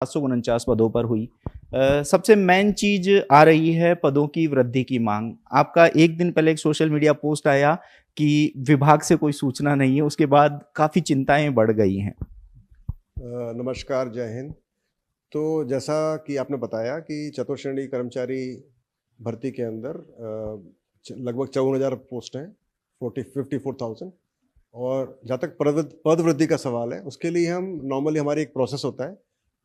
749 पदों पर हुई। सबसे मेन चीज आ रही है पदों की वृद्धि की मांग। आपका एक दिन पहले एक सोशल मीडिया पोस्ट आया कि विभाग से कोई सूचना नहीं है, उसके बाद काफी चिंताएं बढ़ गई हैं। नमस्कार, जय हिंद। तो जैसा कि आपने बताया कि चतुर्श्रेणी कर्मचारी भर्ती के अंदर लगभग 54,000 पोस्ट हैं, 54,000। और जहाँ तक पद वृद्धि का सवाल है, उसके लिए हम नॉर्मली हमारी एक प्रोसेस होता है,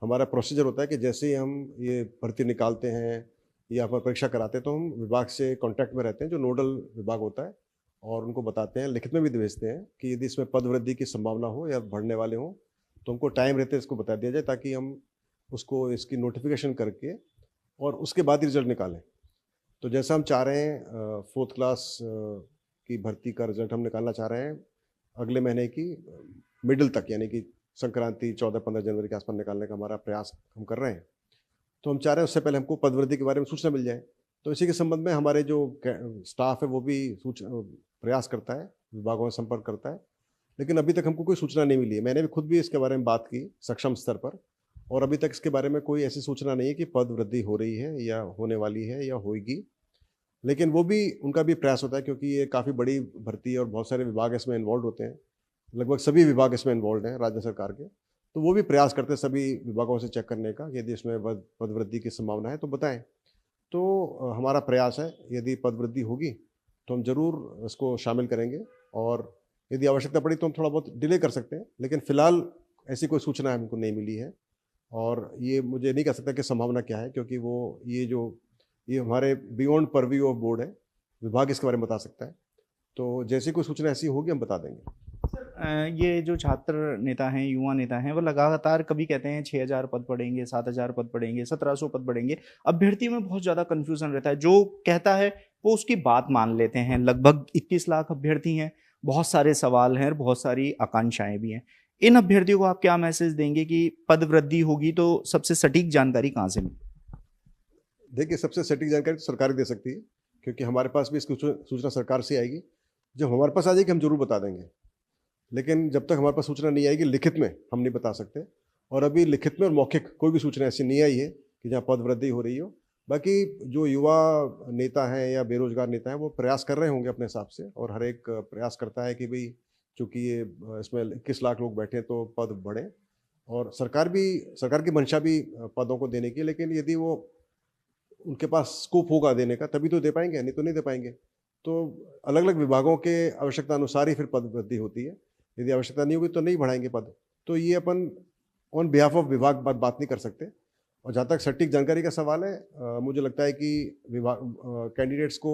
हमारा प्रोसीजर होता है कि जैसे ही हम ये भर्ती निकालते हैं या फिर परीक्षा कराते हैं तो हम विभाग से कांटेक्ट में रहते हैं, जो नोडल विभाग होता है, और उनको बताते हैं, लिखित में भी भेजते हैं कि यदि इसमें पद वृद्धि की संभावना हो या बढ़ने वाले हों तो हमको टाइम रहते इसको बता दिया जाए, ताकि हम उसको इसकी नोटिफिकेशन करके और उसके बाद ही रिजल्ट निकालें। तो जैसा हम चाह रहे हैं, फोर्थ क्लास की भर्ती का रिजल्ट हम निकालना चाह रहे हैं अगले महीने की मिडिल तक, यानी कि संक्रांति 14-15 जनवरी के आसपास निकालने का हमारा प्रयास हम कर रहे हैं। तो हम चाह रहे हैं उससे पहले हमको पदवृद्धि के बारे में सूचना मिल जाए। तो इसी के संबंध में हमारे जो स्टाफ है वो भी प्रयास करता है, विभागों में संपर्क करता है, लेकिन अभी तक हमको कोई सूचना नहीं मिली है। मैंने भी खुद भी इसके बारे में बात की सक्षम स्तर पर, और अभी तक इसके बारे में कोई ऐसी सूचना नहीं है कि पद वृद्धि हो रही है या होने वाली है या होगी। लेकिन वो भी, उनका भी प्रयास होता है, क्योंकि ये काफ़ी बड़ी भर्ती है और बहुत सारे विभाग इसमें इन्वॉल्व होते हैं। लगभग सभी विभाग इसमें इन्वॉल्व हैं राज्य सरकार के। तो वो भी प्रयास करते हैं सभी विभागों से चेक करने का, यदि इसमें पद वृद्धि की संभावना है तो बताएं। तो हमारा प्रयास है, यदि पद वृद्धि होगी तो हम जरूर इसको शामिल करेंगे, और यदि आवश्यकता पड़ी तो हम थोड़ा बहुत डिले कर सकते हैं, लेकिन फिलहाल ऐसी कोई सूचना हमको नहीं मिली है। और ये मुझे नहीं कह सकता कि संभावना क्या है, क्योंकि वो ये हमारे बियॉन्ड परव्यू ऑफ बोर्ड है, विभाग इसके बारे में बता सकता है। तो जैसे कोई सूचना ऐसी होगी हम बता देंगे। ये जो छात्र नेता हैं, युवा नेता हैं, वो लगातार कभी कहते हैं 6,000 पद पढ़ेंगे, 7,000 पद पढ़ेंगे, 1,700 पद पढ़ेंगे। अभ्यर्थी में बहुत ज्यादा कंफ्यूजन रहता है। जो कहता है वो उसकी बात मान लेते हैं। लगभग 21 लाख अभ्यर्थी हैं, बहुत सारे सवाल हैं और बहुत सारी आकांक्षाएं भी हैं। इन अभ्यर्थियों को आप क्या मैसेज देंगे कि पद वृद्धि होगी तो सबसे सटीक जानकारी कहाँ से मिले? देखिए, सबसे सटीक जानकारी तो सरकार ही दे सकती है, क्योंकि हमारे पास भी इसकी सूचना सरकार से आएगी। जब हमारे पास आ जाएगी हम जरूर बता देंगे, लेकिन जब तक हमारे पास सूचना नहीं आएगी लिखित में हम नहीं बता सकते। और अभी लिखित में और मौखिक कोई भी सूचना ऐसी नहीं आई है कि जहाँ पद वृद्धि हो रही हो। बाकी जो युवा नेता हैं या बेरोजगार नेता हैं वो प्रयास कर रहे होंगे अपने हिसाब से, और हर एक प्रयास करता है कि भाई, चूंकि ये इसमें 21 लाख लोग बैठे तो पद बढ़े, और सरकार की मंशा भी पदों को देने की, लेकिन यदि वो उनके पास स्कोप होगा देने का तभी तो दे पाएंगे, नहीं तो नहीं दे पाएंगे। तो अलग अलग विभागों के आवश्यकता अनुसार ही फिर पद वृद्धि होती है। यदि आवश्यकता नहीं होगी तो नहीं बढ़ाएंगे पद। तो ये अपन ऑन बिहाफ ऑफ विभाग बात नहीं कर सकते। और जहाँ तक सटीक जानकारी का सवाल है, मुझे लगता है कि विभाग कैंडिडेट्स को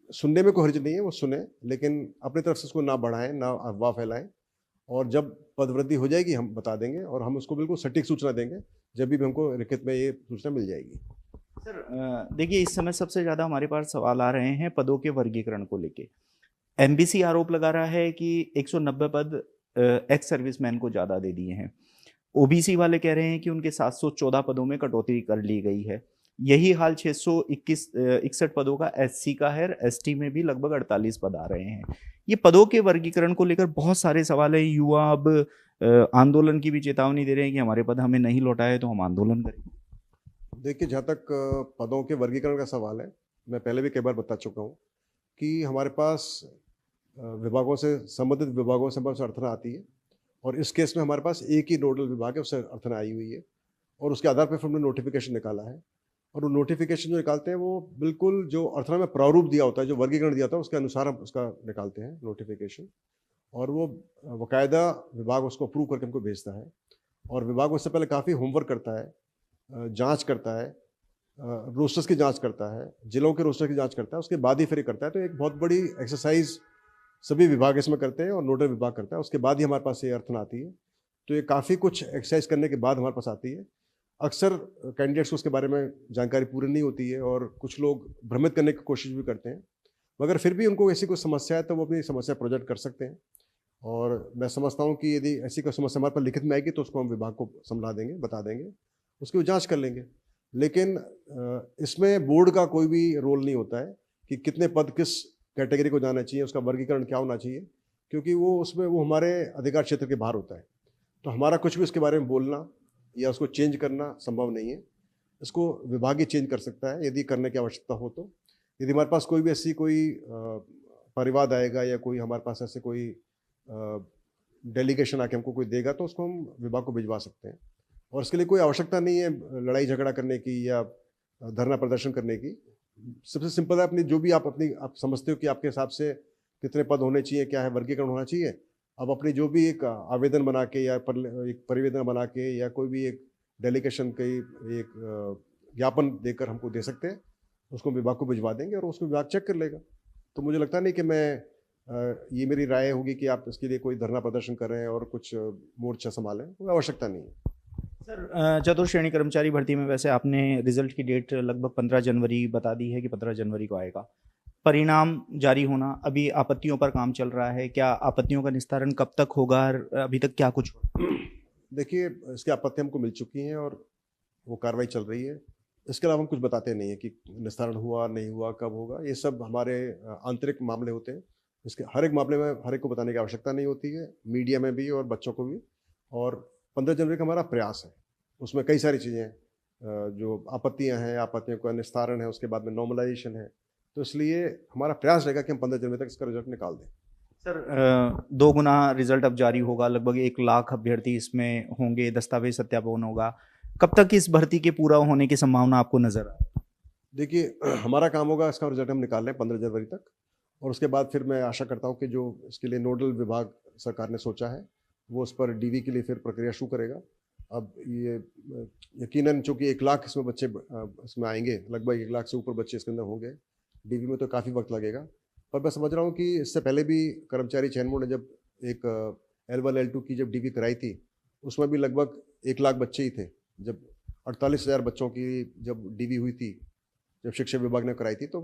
सुनने में कोई हर्ज नहीं है, वो सुने, लेकिन अपनी तरफ से उसको ना बढ़ाएं, ना अफवाह फैलाएं। और जब पद वृद्धि हो जाएगी हम बता देंगे, और हम उसको बिल्कुल सटीक सूचना देंगे जब भी हमको लिखित में ये सूचना मिल जाएगी। सर, देखिए, इस समय सबसे ज्यादा हमारे पास सवाल आ रहे हैं पदों के वर्गीकरण को लेके। एमबीसी आरोप लगा रहा है कि 190 पद एक्स सर्विसमैन को ज्यादा दे दिए हैं। ओबीसी वाले कह रहे हैं कि उनके 714 पदों में कटौती कर ली गई है। यही हाल 661 पदों का एससी का है। एसटी में भी लगभग 48 पद आ रहे हैं। ये पदों के वर्गीकरण को लेकर बहुत सारे सवाल हैं। युवा अब आंदोलन की भी चेतावनी दे रहे हैं कि हमारे पद हमें नहीं लौटाए तो हम आंदोलन करेंगे। देखिए, जहाँ तक पदों के वर्गीकरण का सवाल है, मैं पहले भी कई बार बता चुका हूँ कि हमारे पास विभागों से, संबंधित विभागों से हमारे पास अर्थना आती है, और इस केस में हमारे पास एक ही नोडल विभाग है, उससे अर्थना आई हुई है, और उसके आधार पर फिर हमने नोटिफिकेशन निकाला है। और वो नोटिफिकेशन जो निकालते हैं वो बिल्कुल जो अर्थना में प्रारूप दिया होता है, जो वर्गीकरण दिया होता है, उसके अनुसार हम उसका निकालते हैं नोटिफिकेशन। और वो बाकायदा विभाग उसको अप्रूव करके हमको भेजता है, और विभाग उससे पहले काफ़ी होमवर्क करता है, जांच करता है, रोस्टर्स की जांच करता है, जिलों के रोस्टर की जांच करता है, उसके बाद ही फिर ये करता है। तो एक बहुत बड़ी एक्सरसाइज सभी विभाग इसमें करते हैं और नोडल विभाग करता है, उसके बाद ही हमारे पास ये अर्थना आती है। तो ये काफ़ी कुछ एक्सरसाइज करने के बाद हमारे पास आती है। अक्सर कैंडिडेट्स को उसके बारे में जानकारी पूरी नहीं होती है, और कुछ लोग भ्रमित करने की कोशिश भी करते हैं, मगर फिर भी उनको ऐसी कोई समस्या है तो वो अपनी समस्या प्रोजेक्ट कर सकते हैं। और मैं समझता हूँ कि यदि ऐसी कोई समस्या हमारे पास लिखित में आएगी तो उसको हम विभाग को समझा देंगे, बता देंगे, उसकी वो जांच कर लेंगे। लेकिन इसमें बोर्ड का कोई भी रोल नहीं होता है कि कितने पद किस कैटेगरी को जाना चाहिए, उसका वर्गीकरण क्या होना चाहिए, क्योंकि वो उसमें वो हमारे अधिकार क्षेत्र के बाहर होता है। तो हमारा कुछ भी उसके बारे में बोलना या उसको चेंज करना संभव नहीं है। इसको विभाग ही चेंज कर सकता है यदि करने की आवश्यकता हो तो। यदि हमारे पास कोई भी ऐसी कोई परिवाद आएगा या कोई हमारे पास ऐसे कोई डेलीगेशन आके हमको कोई देगा तो उसको हम विभाग को भिजवा सकते हैं। और इसके लिए कोई आवश्यकता नहीं है लड़ाई झगड़ा करने की या धरना प्रदर्शन करने की। सबसे सिंपल है, अपनी जो भी आप समझते हो कि आपके हिसाब से कितने पद होने चाहिए, क्या है वर्गीकरण होना चाहिए, अब अपनी जो भी एक आवेदन बना के या एक परिवेदन बना के या कोई भी एक डेलीगेशन का एक ज्ञापन देकर हमको दे सकते हैं। उसको विभाग को भिजवा देंगे और उसको विभाग चेक कर लेगा। तो मुझे लगता नहीं कि ये मेरी राय होगी कि आप इसके लिए कोई धरना प्रदर्शन करें और कुछ मोर्चा संभालें, कोई आवश्यकता नहीं है। सर, चतुर्थ श्रेणी कर्मचारी भर्ती में वैसे आपने रिजल्ट की डेट लगभग 15 जनवरी बता दी है कि 15 जनवरी को आएगा। परिणाम जारी होना, अभी आपत्तियों पर काम चल रहा है, क्या आपत्तियों का निस्तारण कब तक होगा? अभी तक क्या कुछ हुआ? देखिए, इसकी आपत्ति हमको मिल चुकी हैं और वो कार्रवाई चल रही है। इसके अलावा हम कुछ बताते नहीं है कि निस्तारण हुआ नहीं हुआ, कब होगा। ये सब हमारे आंतरिक मामले होते हैं। इसके हर एक मामले में हर एक को बताने की आवश्यकता नहीं होती है, मीडिया में भी और बच्चों को भी। और 15 जनवरी का हमारा प्रयास है, उसमें कई सारी चीज़ें जो आपत्तियां हैं, आपत्तियों का निस्तारण है, उसके बाद में नॉर्मलाइजेशन है। तो इसलिए हमारा प्रयास रहेगा कि हम 15 जनवरी तक इसका रिजल्ट निकाल दें। सर, 2 गुना रिजल्ट अब जारी होगा, लगभग 1 लाख अभ्यर्थी इसमें होंगे, दस्तावेज सत्यापन होगा। कब तक इस भर्ती के पूरा होने की संभावना आपको नजर आए? देखिए, हमारा काम होगा इसका रिजल्ट हम निकाल लें 15 जनवरी तक, और उसके बाद फिर मैं आशा करता हूं कि जो इसके लिए नोडल विभाग सरकार ने सोचा है वो उस पर डीवी के लिए फिर प्रक्रिया शुरू करेगा। अब ये यकीनन चूँकि 1 लाख इसमें बच्चे इसमें आएंगे, लगभग 1 लाख से ऊपर बच्चे इसके अंदर होंगे, डीवी में तो काफ़ी वक्त लगेगा। पर मैं समझ रहा हूँ कि इससे पहले भी कर्मचारी चयन बोर्ड ने जब एक L1 L2 की जब डीवी कराई थी, उसमें भी लगभग 1 लाख बच्चे ही थे। जब 48,000 बच्चों की जब डीवी हुई थी, जब शिक्षा विभाग ने कराई थी, तो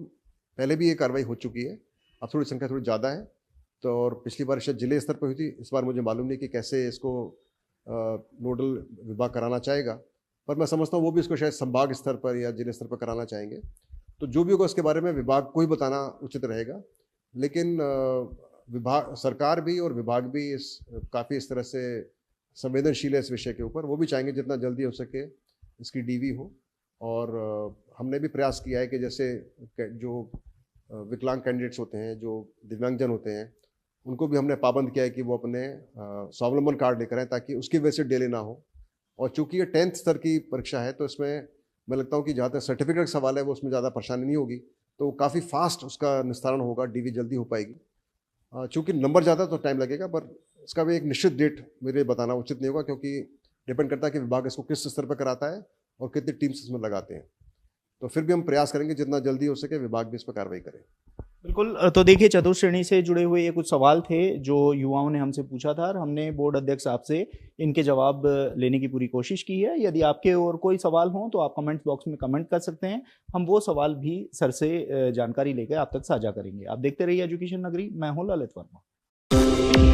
पहले भी ये कार्रवाई हो चुकी है। अब थोड़ी संख्या थोड़ी ज़्यादा है, तो और पिछली बार शायद जिले स्तर पर हुई थी, इस बार मुझे मालूम नहीं कि कैसे इसको नोडल विभाग कराना चाहेगा, पर मैं समझता हूँ वो भी इसको शायद संभाग स्तर पर या जिले स्तर पर कराना चाहेंगे। तो जो भी होगा उसके बारे में विभाग को ही बताना उचित रहेगा। लेकिन विभाग, सरकार भी और विभाग भी काफ़ी इस तरह से संवेदनशील है इस विषय के ऊपर। वो भी चाहेंगे जितना जल्दी हो सके इसकी डीवी हो। और हमने भी प्रयास किया है कि जैसे जो विकलांग कैंडिडेट्स होते हैं, जो दिव्यांगजन होते हैं, उनको भी हमने पाबंद किया है कि वो अपने स्वावलंबन कार्ड लेकर आएँ ताकि उसकी वजह से डिले ना हो। और चूंकि ये 10th स्तर की परीक्षा है, तो इसमें मैं लगता हूँ कि जहाँ तक सर्टिफिकेट का सवाल है वो उसमें ज़्यादा परेशानी नहीं होगी, तो काफ़ी फास्ट उसका निस्तारण होगा, डीवी जल्दी हो पाएगी। चूँकि नंबर ज़्यादा तो टाइम लगेगा, पर इसका भी एक निश्चित डेट मेरे बताना उचित नहीं होगा, क्योंकि डिपेंड करता है कि विभाग इसको किस स्तर पर कराता है और कितनी टीम्स इसमें लगाते हैं। तो फिर भी हम प्रयास करेंगे जितना जल्दी हो सके विभाग भी इस पर कार्रवाई करे। बिल्कुल। तो देखिए, चतुर्थ श्रेणी से जुड़े हुए ये कुछ सवाल थे जो युवाओं ने हमसे पूछा था और हमने बोर्ड अध्यक्ष साहब से इनके जवाब लेने की पूरी कोशिश की है। यदि आपके और कोई सवाल हों तो आप कमेंट बॉक्स में कमेंट कर सकते हैं, हम वो सवाल भी सर से जानकारी लेकर आप तक साझा करेंगे। आप देखते रहिए एजुकेशन नगरी, मैं हूँ ललित वर्मा।